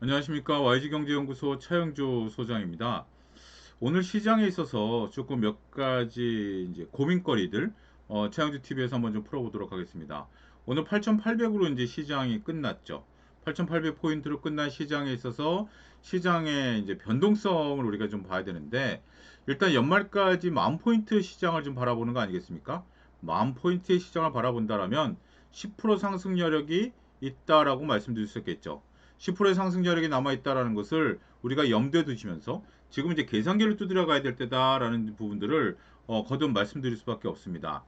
안녕하십니까. YG경제연구소 차영주 소장입니다. 오늘 시장에 있어서 조금 몇 가지 이제 고민거리들 차영주 TV에서 한번 좀 풀어보도록 하겠습니다. 오늘 8,800으로 이제 시장이 끝났죠. 8,800포인트로 끝난 시장에 있어서 시장의 이제 변동성을 우리가 좀 봐야 되는데, 일단 연말까지 10,000포인트 시장을 좀 바라보는 거 아니겠습니까? 10,000포인트의 시장을 바라본다라면 10% 상승 여력이 있다라고 말씀드릴 수 있겠죠. 10%의 상승 여력이 남아있다라는 것을 우리가 염두에 두시면서 지금 이제 계산기를 두드려 가야 될 때다라는 부분들을 거듭 말씀드릴 수밖에 없습니다.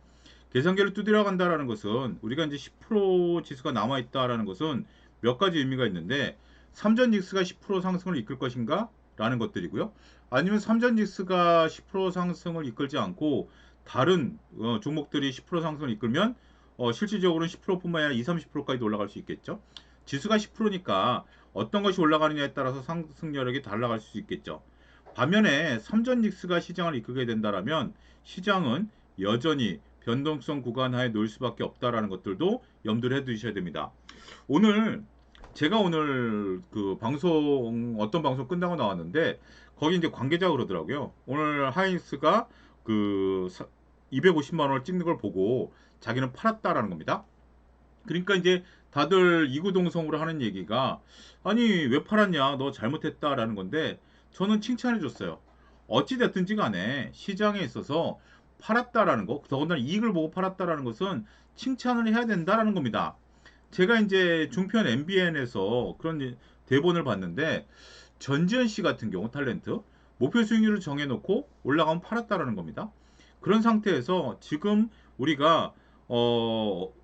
계산기를 두드려 간다라는 것은 우리가 이제 10% 지수가 남아있다라는 것은 몇 가지 의미가 있는데, 삼전 닉스가 10% 상승을 이끌 것인가? 라는 것들이고요. 아니면 삼전 닉스가 10% 상승을 이끌지 않고 다른 종목들이 10% 상승을 이끌면 실질적으로는 10%뿐만 아니라 20, 30%까지도 올라갈 수 있겠죠. 지수가 10%니까 어떤 것이 올라가느냐에 따라서 상승 여력이 달라갈 수 있겠죠. 반면에 삼전 닉스가 시장을 이끌게 된다라면 시장은 여전히 변동성 구간 하에 놓일 수밖에 없다라는 것들도 염두를 해 두셔야 됩니다. 오늘 제가 오늘 그 방송 어떤 방송 끝나고 나왔는데, 거기 이제 관계자가 그러더라고요. 오늘 하이닉스가 그 250만 원을 찍는 걸 보고 자기는 팔았다라는 겁니다. 그러니까 이제 다들 이구동성으로 하는 얘기가, 아니 왜 팔았냐, 너 잘못했다라는 건데, 저는 칭찬해 줬어요. 어찌 됐든지 간에 시장에 있어서 팔았다라는 거, 더군다나 이익을 보고 팔았다라는 것은 칭찬을 해야 된다라는 겁니다. 제가 이제 중편 MBN에서 그런 대본을 봤는데, 전지현 씨 같은 경우 탤런트 목표 수익률을 정해놓고 올라가면 팔았다라는 겁니다. 그런 상태에서 지금 우리가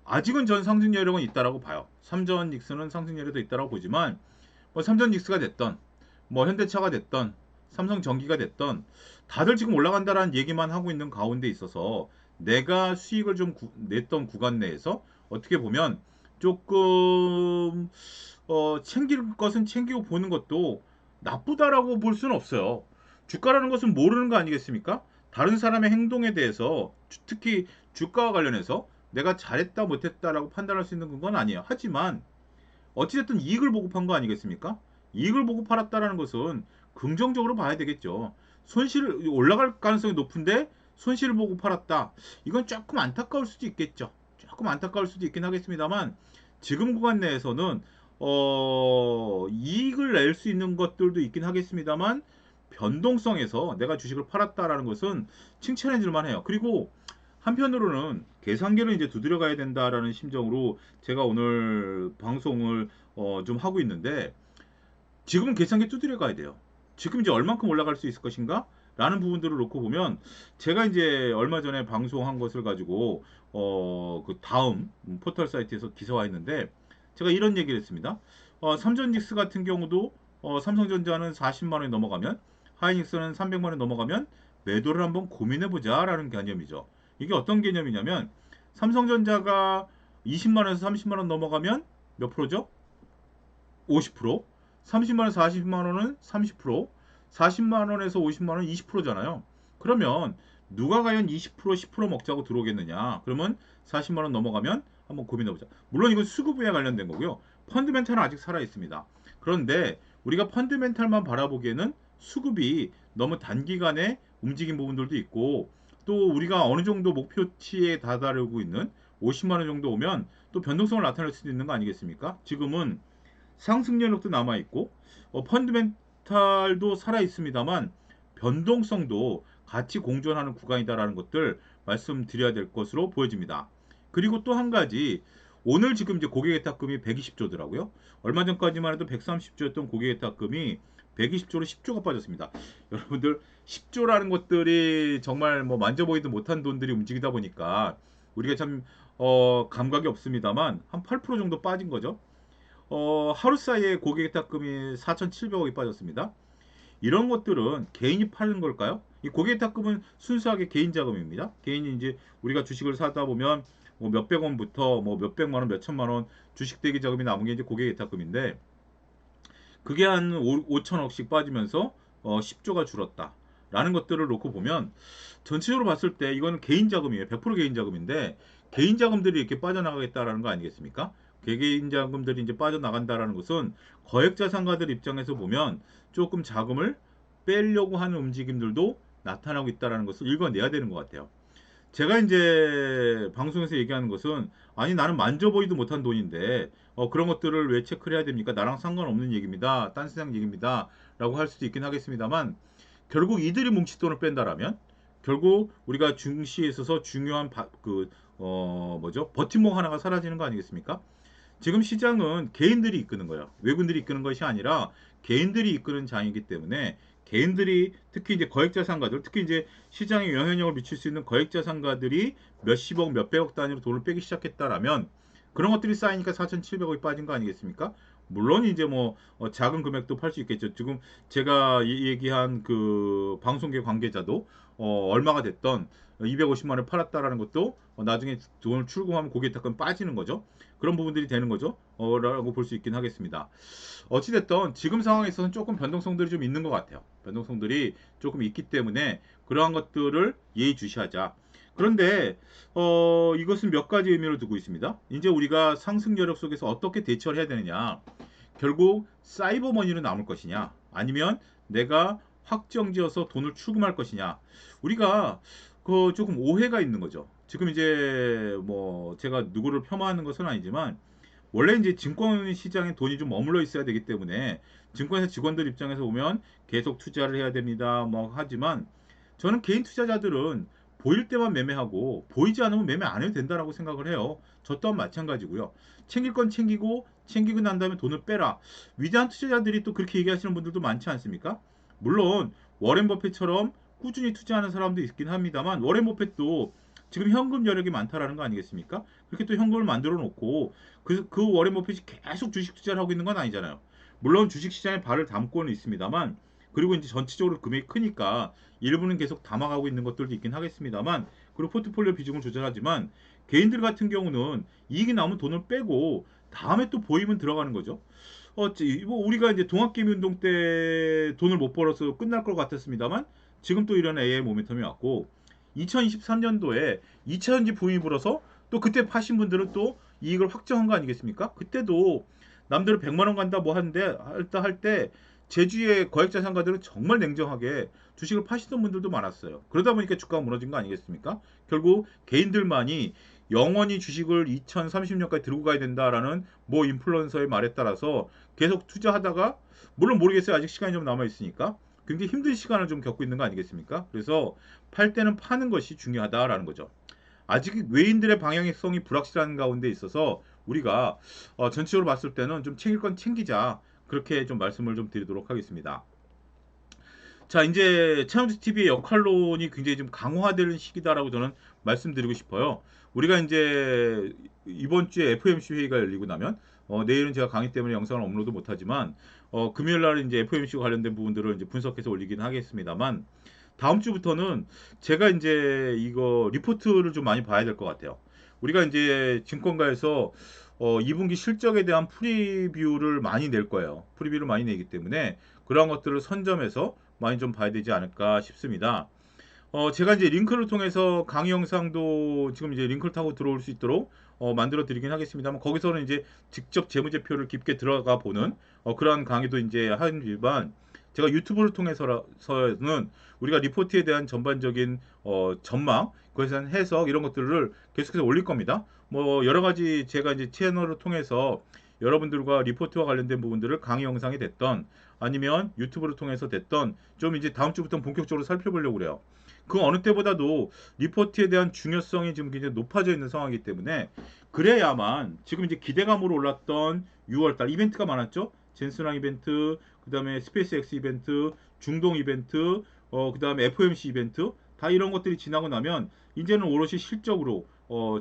아직은 전 상승 여력은 있다라고 봐요. 삼전 닉스는 상승 여력도 있다라고 보지만, 뭐 삼전 닉스가 됐던 뭐 현대차가 됐던 삼성전기가 됐던 다들 지금 올라간다라는 얘기만 하고 있는 가운데 있어서 내가 수익을 좀 냈던 구간 내에서 어떻게 보면 조금 챙길 것은 챙기고 보는 것도 나쁘다라고 볼 수는 없어요. 주가라는 것은 모르는 거 아니겠습니까? 다른 사람의 행동에 대해서 특히 주가와 관련해서 내가 잘했다 못했다라고 판단할 수 있는 건 아니에요. 하지만 어찌됐든 이익을 보고 판 거 아니겠습니까? 이익을 보고 팔았다라는 것은 긍정적으로 봐야 되겠죠. 손실 올라갈 가능성이 높은데 손실을 보고 팔았다. 이건 조금 안타까울 수도 있겠죠. 조금 안타까울 수도 있긴 하겠습니다만, 지금 구간 내에서는 이익을 낼 수 있는 것들도 있긴 하겠습니다만, 변동성에서 내가 주식을 팔았다라는 것은 칭찬해 줄 만해요. 그리고 한편으로는 계산기를 이제 두드려 가야 된다라는 심정으로 제가 오늘 방송을 좀 하고 있는데, 지금은 계산기 두드려 가야 돼요. 지금 이제 얼만큼 올라갈 수 있을 것인가? 라는 부분들을 놓고 보면, 제가 이제 얼마 전에 방송한 것을 가지고 그 다음 포털 사이트에서 기사화했는데, 제가 이런 얘기를 했습니다. 삼전닉스 같은 경우도 삼성전자는 40만 원이 넘어가면, 하이닉스는 300만 원이 넘어가면 매도를 한번 고민해 보자라는 개념이죠. 이게 어떤 개념이냐면, 삼성전자가 20만 원에서 30만 원 넘어가면 몇 프로죠? 50%. 30만 원, 40만 원은 30%, 40만 원에서 50만 원 20%잖아요. 그러면 누가 과연 20%, 10% 먹자고 들어오겠느냐? 그러면 40만 원 넘어가면 한번 고민해 보자. 물론 이건 수급에 관련된 거고요. 펀드멘탈은 아직 살아 있습니다. 그런데 우리가 펀드멘탈만 바라보기에는 수급이 너무 단기간에 움직인 부분들도 있고, 또 우리가 어느 정도 목표치에 다다르고 있는 50만 원 정도 오면 또 변동성을 나타낼 수도 있는 거 아니겠습니까? 지금은 상승 여력도 남아 있고 펀드멘탈도 살아 있습니다만, 변동성도 같이 공존하는 구간이다라는 것들 말씀드려야 될 것으로 보여집니다. 그리고 또 한 가지, 오늘 지금 이제 고객예탁금이 120조더라고요. 얼마 전까지만 해도 130조였던 고객예탁금이 120조로 10조가 빠졌습니다. 여러분들, 10조라는 것들이 정말 뭐 만져보지도 못한 돈들이 움직이다 보니까 우리가 참 감각이 없습니다만, 한 8% 정도 빠진 거죠. 하루 사이에 고객예탁금이 4,700억이 빠졌습니다. 이런 것들은 개인이 파는 걸까요? 이 고객예탁금은 순수하게 개인 자금입니다. 개인이 이제 우리가 주식을 사다 보면 뭐 몇백 원부터 뭐 몇백만 원, 몇천만 원 주식 대기 자금이 남은 게 이제 고객예탁금인데, 그게 한 5천억씩 빠지면서 10조가 줄었다. 라는 것들을 놓고 보면 전체적으로 봤을 때 이거는 개인 자금이에요. 100% 개인 자금인데 개인 자금들이 이렇게 빠져나가겠다라는 거 아니겠습니까? 개개인 자금들이 이제 빠져나간다라는 것은 거액자산가들 입장에서 보면 조금 자금을 빼려고 하는 움직임들도 나타나고 있다라는 것을 읽어내야 되는 것 같아요. 제가 이제 방송에서 얘기하는 것은 아니 나는 만져보지도 못한 돈인데 그런 것들을 왜 체크를 해야 됩니까? 나랑 상관없는 얘기입니다. 딴 세상 얘기입니다. 라고 할 수도 있긴 하겠습니다만 결국 이들이 뭉치 돈을 뺀다라면 결국 우리가 중시에 있어서 중요한 뭐죠? 버팀목 하나가 사라지는 거 아니겠습니까? 지금 시장은 개인들이 이끄는 거예요. 외국인들이 이끄는 것이 아니라 개인들이 이끄는 장이기 때문에 개인들이 특히 이제 거액자산가들, 특히 이제 시장에 영향력을 미칠 수 있는 거액자산가들이 몇십억, 몇백억 단위로 돈을 빼기 시작했다라면 그런 것들이 쌓이니까 4,700억이 빠진 거 아니겠습니까? 물론 이제 뭐 작은 금액도 팔 수 있겠죠. 지금 제가 얘기한 그 방송계 관계자도 얼마가 됐던 250만 원 팔았다라는 것도 나중에 돈을 출금하면 거기에 약간 빠지는 거죠. 그런 부분들이 되는 거죠. 라고 볼 수 있긴 하겠습니다. 어찌됐든 지금 상황에서는 조금 변동성들이 좀 있는 것 같아요. 변동성들이 조금 있기 때문에 그러한 것들을 예의주시하자. 그런데 이것은 몇 가지 의미를 두고 있습니다. 이제 우리가 상승 여력 속에서 어떻게 대처를 해야 되느냐. 결국 사이버머니로 남을 것이냐 아니면 내가 확정지어서 돈을 출금할 것이냐. 우리가 그 조금 오해가 있는 거죠. 지금 이제 뭐 제가 누구를 폄하하는 것은 아니지만 원래 이제 증권 시장에 돈이 좀 머물러 있어야 되기 때문에 증권회사 직원들 입장에서 보면 계속 투자를 해야 됩니다. 뭐 하지만 저는 개인 투자자들은 보일 때만 매매하고 보이지 않으면 매매 안 해도 된다라고 생각을 해요. 저 또한 마찬가지고요. 챙길 건 챙기고 난 다음에 돈을 빼라. 위대한 투자자들이 또 그렇게 얘기하시는 분들도 많지 않습니까? 물론 워렌 버핏처럼 꾸준히 투자하는 사람도 있긴 합니다만 워렌 버핏도 지금 현금 여력이 많다라는 거 아니겠습니까? 그렇게 또 현금을 만들어 놓고 그 워렌 버핏이 계속 주식 투자를 하고 있는 건 아니잖아요. 물론 주식 시장에 발을 담고는 있습니다만 그리고 이제 전체적으로 금액이 크니까 일부는 계속 담아가고 있는 것들도 있긴 하겠습니다만 그리고 포트폴리오 비중을 조절하지만 개인들 같은 경우는 이익이 나오면 돈을 빼고 다음에 또 보이면 들어가는 거죠. 뭐 우리가 이제 동학개미 운동 때 돈을 못 벌어서 끝날 것 같았습니다만 지금 또 이런 AI 모멘텀이 왔고 2023년도에 2차전지 붐이 불어서 또 그때 파신 분들은 또 이익을 확정한 거 아니겠습니까? 그때도 남들은 100만 원 간다 뭐 하는데 할 때 제주의 거액자산가들은 정말 냉정하게 주식을 파시던 분들도 많았어요. 그러다 보니까 주가가 무너진 거 아니겠습니까? 결국 개인들만이 영원히 주식을 2030년까지 들고 가야 된다라는 모 인플루언서의 말에 따라서 계속 투자하다가 물론 모르겠어요. 아직 시간이 좀 남아 있으니까 굉장히 힘든 시간을 좀 겪고 있는 거 아니겠습니까? 그래서 팔 때는 파는 것이 중요하다라는 거죠. 아직 외인들의 방향성이 불확실한 가운데 있어서 우리가 전체적으로 봤을 때는 좀 챙길 건 챙기자. 그렇게 좀 말씀을 좀 드리도록 하겠습니다. 자, 이제 차영주 TV의 역할론이 굉장히 좀 강화되는 시기다라고 저는 말씀드리고 싶어요. 우리가 이제 이번 주에 FOMC 회의가 열리고 나면 내일은 제가 강의 때문에 영상을 업로드 못하지만 금요일 날 이제 FOMC와 관련된 부분들을 이제 분석해서 올리긴 하겠습니다만 다음 주부터는 제가 이제 이거 리포트를 좀 많이 봐야 될 것 같아요. 우리가 이제 증권가에서 2분기 실적에 대한 프리뷰를 많이 낼 거예요. 프리뷰를 많이 내기 때문에 그러한 것들을 선점해서 많이 좀 봐야 되지 않을까 싶습니다. 제가 이제 링크를 통해서 강의 영상도 지금 이제 링크를 타고 들어올 수 있도록 만들어 드리긴 하겠습니다만 거기서는 이제 직접 재무제표를 깊게 들어가 보는 그러한 강의도 이제 한 일반 제가 유튜브를 통해서는 우리가 리포트에 대한 전반적인 전망, 그것에 대한 해석 이런 것들을 계속해서 올릴 겁니다. 뭐 여러 가지 제가 이제 채널을 통해서 여러분들과 리포트와 관련된 부분들을 강의 영상이 됐던 아니면 유튜브를 통해서 됐던 좀 이제 다음 주부터 본격적으로 살펴보려고 그래요. 그 어느 때보다도 리포트에 대한 중요성이 지금 굉장히 높아져 있는 상황이기 때문에 그래야만 지금 이제 기대감으로 올랐던 6월달 이벤트가 많았죠. 젠슨왕 이벤트, 그 다음에 스페이스X 이벤트, 중동 이벤트, 그 다음에 FOMC 이벤트 다 이런 것들이 지나고 나면 이제는 오롯이 실적으로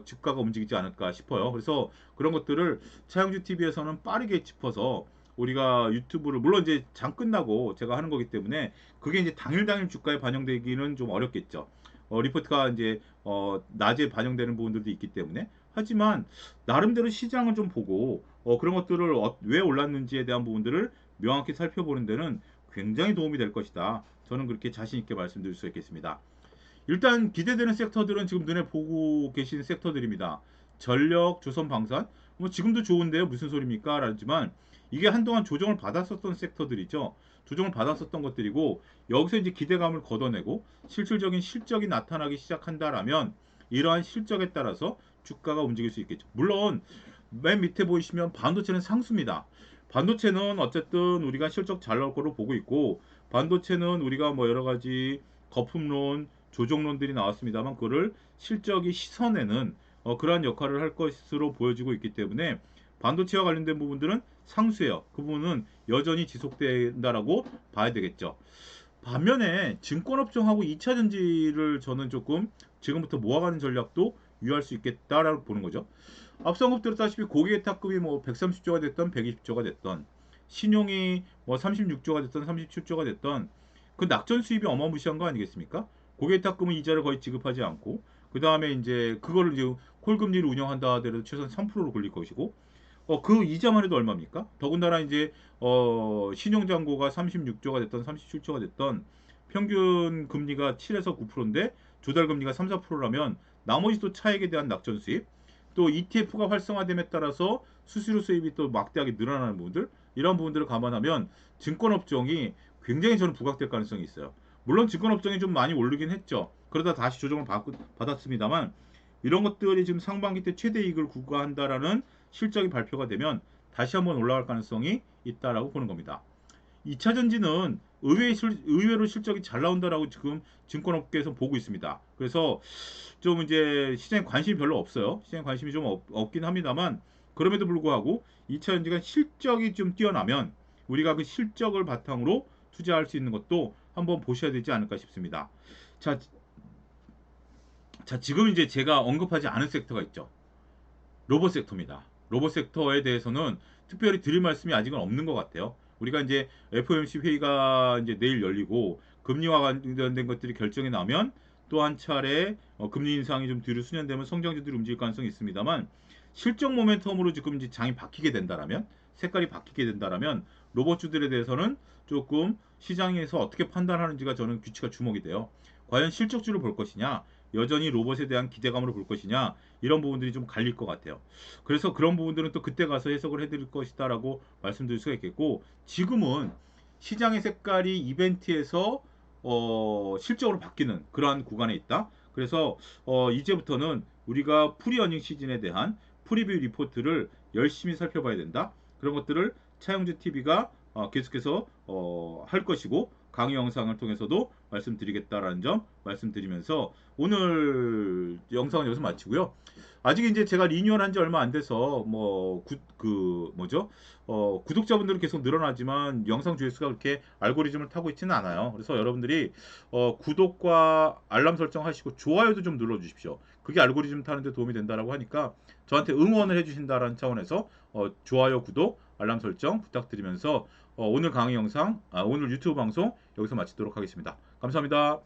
주가가 움직이지 않을까 싶어요. 그래서 그런 것들을 차영주 TV에서는 빠르게 짚어서 우리가 유튜브를 물론 이제 장 끝나고 제가 하는 거기 때문에 그게 이제 당일 주가에 반영되기는 좀 어렵겠죠. 리포트가 이제 낮에 반영되는 부분들도 있기 때문에 하지만 나름대로 시장을 좀 보고 그런 것들을 왜 올랐는지에 대한 부분들을 명확히 살펴보는 데는 굉장히 도움이 될 것이다. 저는 그렇게 자신 있게 말씀드릴 수 있겠습니다. 일단 기대되는 섹터들은 지금 눈에 보고 계신 섹터들입니다. 전력, 조선방산, 뭐 지금도 좋은데요, 무슨 소리입니까? 라지만 이게 한동안 조정을 받았었던 섹터들이죠. 조정을 받았었던 것들이고 여기서 이제 기대감을 걷어내고 실질적인 실적이 나타나기 시작한다라면 이러한 실적에 따라서 주가가 움직일 수 있겠죠. 물론 맨 밑에 보이시면 반도체는 상수입니다. 반도체는 어쨌든 우리가 실적 잘 나올 거로 보고 있고 반도체는 우리가 뭐 여러 가지 거품론, 조정론들이 나왔습니다만 그거를 실적이 씻어내는 그러한 역할을 할 것으로 보여지고 있기 때문에 반도체와 관련된 부분들은 상수예요. 그 부분은 여전히 지속된다라고 봐야 되겠죠. 반면에 증권업종하고 2차 전지를 저는 조금 지금부터 모아가는 전략도 유효할 수 있겠다라고 보는 거죠. 앞서 언급드렸다시피 고객의탁금이 뭐 130조가 됐던 120조가 됐던 신용이 뭐 36조가 됐던 37조가 됐던 그 낙전 수입이 어마무시한 거 아니겠습니까? 고객의탁금은 이자를 거의 지급하지 않고 그 다음에 이제 그거를 이제 콜금리를 운영한다 하더라도 최소한 3%로 굴릴 것이고 그 이자만 해도 얼마입니까? 더군다나 이제 신용잔고가 36조가 됐던 37조가 됐던 평균 금리가 7에서 9%인데 조달 금리가 3, 4%라면 나머지 또 차액에 대한 낙전 수입 또 ETF가 활성화됨에 따라서 수수료 수입이 또 막대하게 늘어나는 부분들 이런 부분들을 감안하면 증권업종이 굉장히 저는 부각될 가능성이 있어요. 물론 증권업종이 좀 많이 오르긴 했죠. 그러다 다시 조정을 받았습니다만 이런 것들이 지금 상반기 때 최대 이익을 구가한다라는 실적이 발표가 되면 다시 한번 올라갈 가능성이 있다라고 보는 겁니다. 2차 전지는 의외로 실적이 잘 나온다라고 지금 증권업계에서 보고 있습니다. 그래서 좀 이제 시장에 관심이 별로 없어요. 시장에 관심이 좀 없긴 합니다만 그럼에도 불구하고 2차 전지가 실적이 좀 뛰어나면 우리가 그 실적을 바탕으로 투자할 수 있는 것도 한번 보셔야 되지 않을까 싶습니다. 자, 지금 이제 제가 언급하지 않은 섹터가 있죠. 로봇 섹터입니다. 로봇 섹터에 대해서는 특별히 드릴 말씀이 아직은 없는 것 같아요. 우리가 이제 FOMC 회의가 이제 내일 열리고 금리와 관련된 것들이 결정이 나면 또 한 차례 금리 인상이 좀 뒤로 수년되면 성장주들이 움직일 가능성이 있습니다만 실적 모멘텀으로 지금 이제 장이 바뀌게 된다라면 색깔이 바뀌게 된다라면 로봇주들에 대해서는 조금 시장에서 어떻게 판단하는지가 저는 규칙과 주목이 돼요. 과연 실적주를 볼 것이냐 여전히 로봇에 대한 기대감으로 볼 것이냐 이런 부분들이 좀 갈릴 것 같아요. 그래서 그런 부분들은 또 그때 가서 해석을 해드릴 것이다라고 말씀드릴 수가 있겠고 지금은 시장의 색깔이 이벤트에서 실적으로 바뀌는 그러한 구간에 있다. 그래서 이제부터는 우리가 프리어닝 시즌에 대한 프리뷰 리포트를 열심히 살펴봐야 된다. 그런 것들을 차영주 TV가 계속해서 할 것이고 강의 영상을 통해서도 말씀드리겠다라는 점 말씀드리면서 오늘 영상은 여기서 마치고요. 아직 이제 제가 리뉴얼한 지 얼마 안 돼서 뭐죠? 구독자분들은 계속 늘어나지만 영상 조회수가 그렇게 알고리즘을 타고 있지는 않아요. 그래서 여러분들이 구독과 알람 설정하시고 좋아요도 좀 눌러 주십시오. 그게 알고리즘 타는데 도움이 된다라고 하니까 저한테 응원을 해 주신다라는 차원에서 좋아요, 구독, 알람 설정 부탁드리면서 오늘 강의 영상, 오늘 유튜브 방송 여기서 마치도록 하겠습니다. 감사합니다.